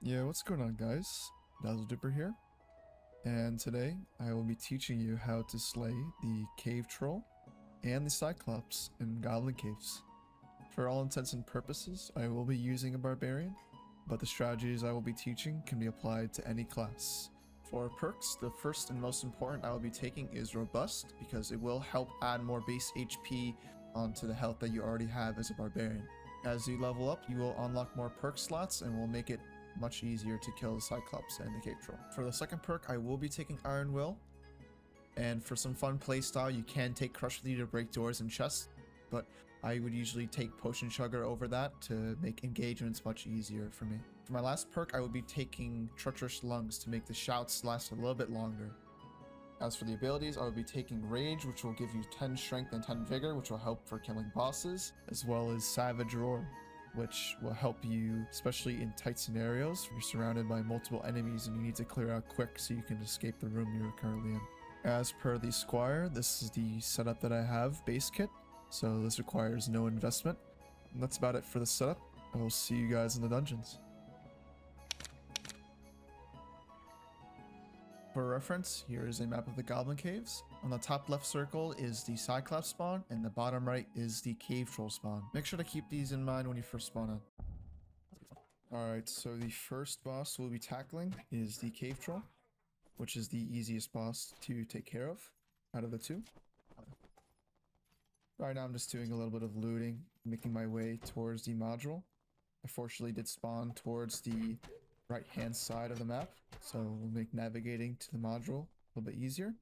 Yeah, what's going on, guys? Dazzle Dipper here, and today I will be teaching you how to slay the cave troll and the Cyclops in goblin caves. For all intents and purposes, I will be using a barbarian, but the strategies I will be teaching can be applied to any class. For perks, the first and most important I will be taking is Robust, because it will help add more base HP onto the health that you already have as a barbarian. As you level up, you will unlock more perk slots and will make it much easier to kill the Cyclops and the cave troll. For the second perk, I will be taking Iron Will, and for some fun playstyle, you can take Crush with you to break doors and chests, but I would usually take Potion Chugger over that to make engagements much easier for me. For my last perk, I would be taking Treacherous Lungs to make the shouts last a little bit longer. As for the abilities, I will be taking Rage, which will give you 10 Strength and 10 Vigor, which will help for killing bosses, as well as Savage Roar, which will help you, especially in tight scenarios. You're surrounded by multiple enemies and you need to clear out quick so you can escape the room you're currently in. As per the Squire, this is the setup that I have, base kit, so this requires no investment. And that's about it for the setup. I will see you guys in the dungeons. For reference, here is a map of the Goblin Caves. On the top left circle is the Cyclops spawn, and the bottom right is the Cave Troll spawn. Make sure to keep these in mind when you first spawn in. Alright, so the first boss we'll be tackling is the Cave Troll, which is the easiest boss to take care of out of the two. Right now I'm just doing a little bit of looting, making my way towards the module. I fortunately did spawn towards the right hand side of the map, so we'll make navigating to the module a little bit easier.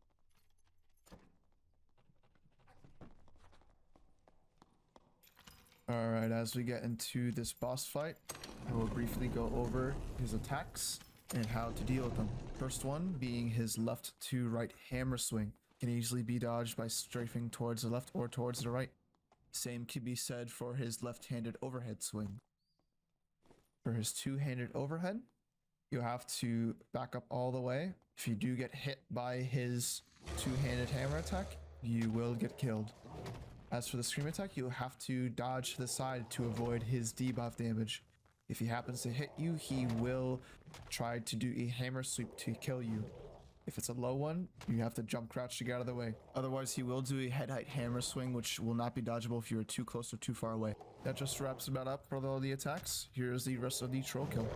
Alright, as we get into this boss fight, I will briefly go over his attacks and how to deal with them. First one being his left to right hammer swing. Can easily be dodged by strafing towards the left or towards the right. Same can be said for his left-handed overhead swing. For his two-handed overhead, you have to back up all the way. If you do get hit by his two-handed hammer attack, you will get killed. As for the scream attack, you'll have to dodge to the side to avoid his debuff damage. If he happens to hit you, he will try to do a hammer sweep to kill you. If it's a low one, you have to jump crouch to get out of the way. Otherwise, he will do a head height hammer swing, which will not be dodgeable if you are too close or too far away. That just wraps about up for all the attacks. Here's the rest of the troll kill.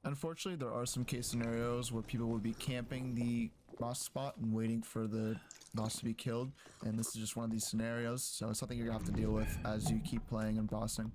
Unfortunately, there are some case scenarios where people would be camping the boss spot and waiting for the boss to be killed, and this is just one of these scenarios, so it's something you're gonna have to deal with as you keep playing and bossing.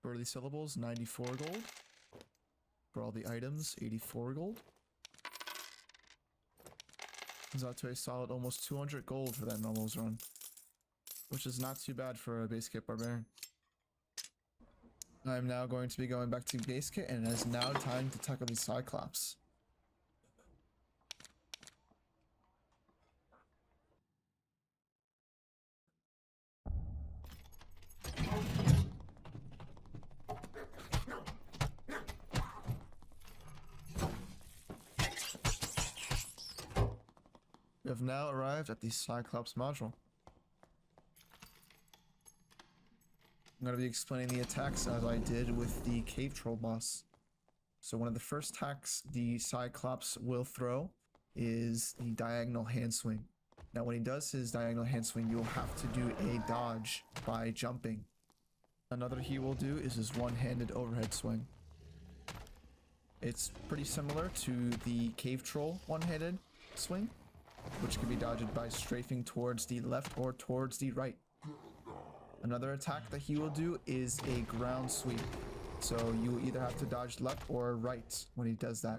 For the syllables, 94 gold. For all the items, 84 gold. Comes out to a solid almost 200 gold for that normals run, which is not too bad for a base kit barbarian. I'm now going to be going back to base kit, and it is now time to tackle the Cyclops. We have now arrived at the Cyclops module. I'm going to be explaining the attacks as I did with the cave troll boss. So one of the first attacks the Cyclops will throw is the diagonal hand swing. Now when he does his diagonal hand swing, you'll have to do a dodge by jumping. Another he will do is his one-handed overhead swing. It's pretty similar to the cave troll one-handed swing, which can be dodged by strafing towards the left or towards the right. Another attack that he will do is a ground sweep. So you either have to dodge left or right when he does that.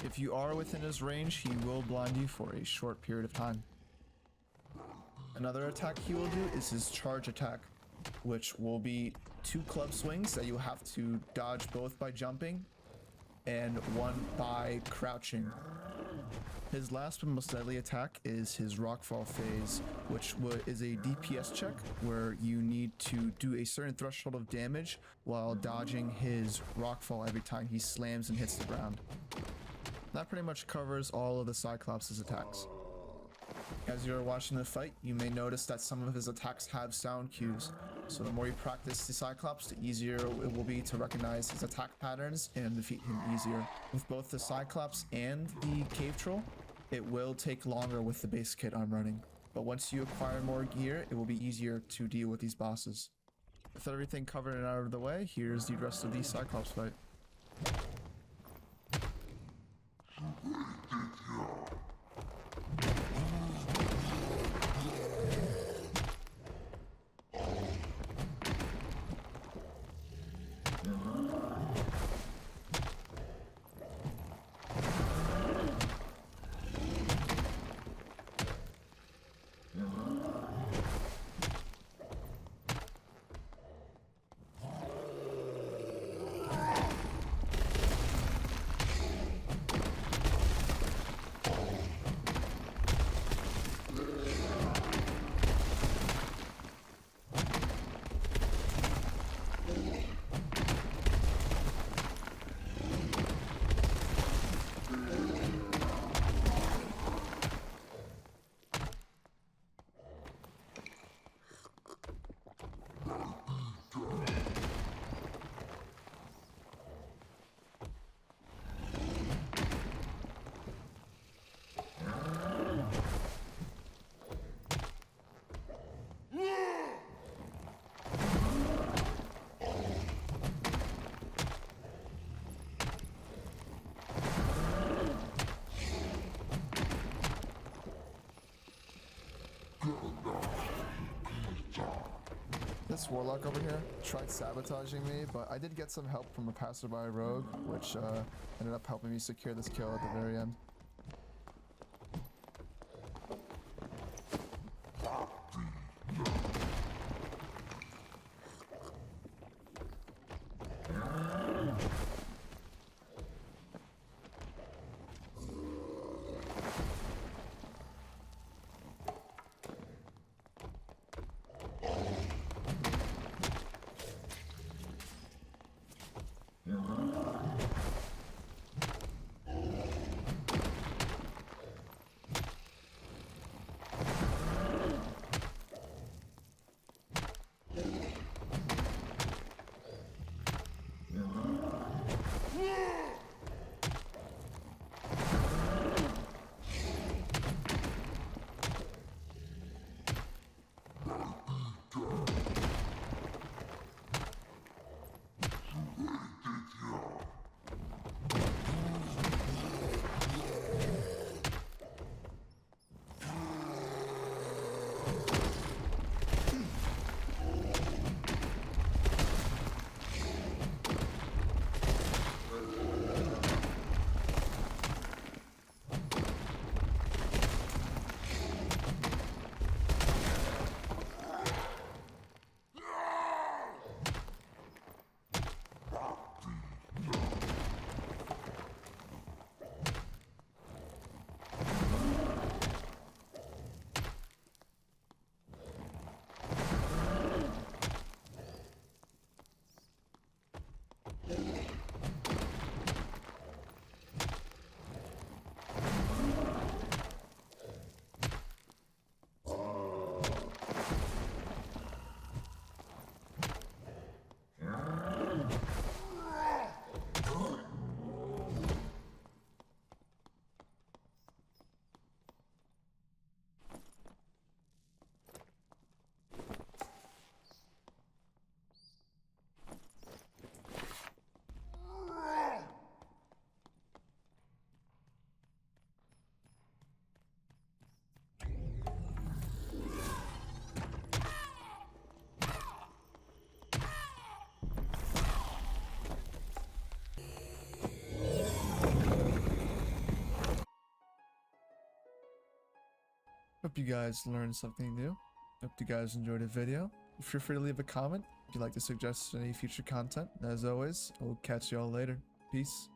If you are within his range, he will blind you for a short period of time. Another attack he will do is his charge attack, which will be 2 club swings that you have to dodge both by jumping and one by crouching. His last but most deadly attack is his rockfall phase, which is a DPS check where you need to do a certain threshold of damage while dodging his rockfall every time he slams and hits the ground. That pretty much covers all of the Cyclops' attacks. As you're watching the fight, you may notice that some of his attacks have sound cues. So the more you practice the Cyclops, the easier it will be to recognize his attack patterns and defeat him easier. With both the Cyclops and the Cave Troll, it will take longer with the base kit I'm running. But once you acquire more gear, it will be easier to deal with these bosses. With everything covered and out of the way, here's the rest of the Cyclops fight. This warlock over here tried sabotaging me, but I did get some help from a passerby rogue, which ended up helping me secure this kill at the very end. hope you guys learned something new. Hope you guys enjoyed the video. Feel free to leave a comment if you'd like to suggest any future content. As always, I will catch you all later. Peace.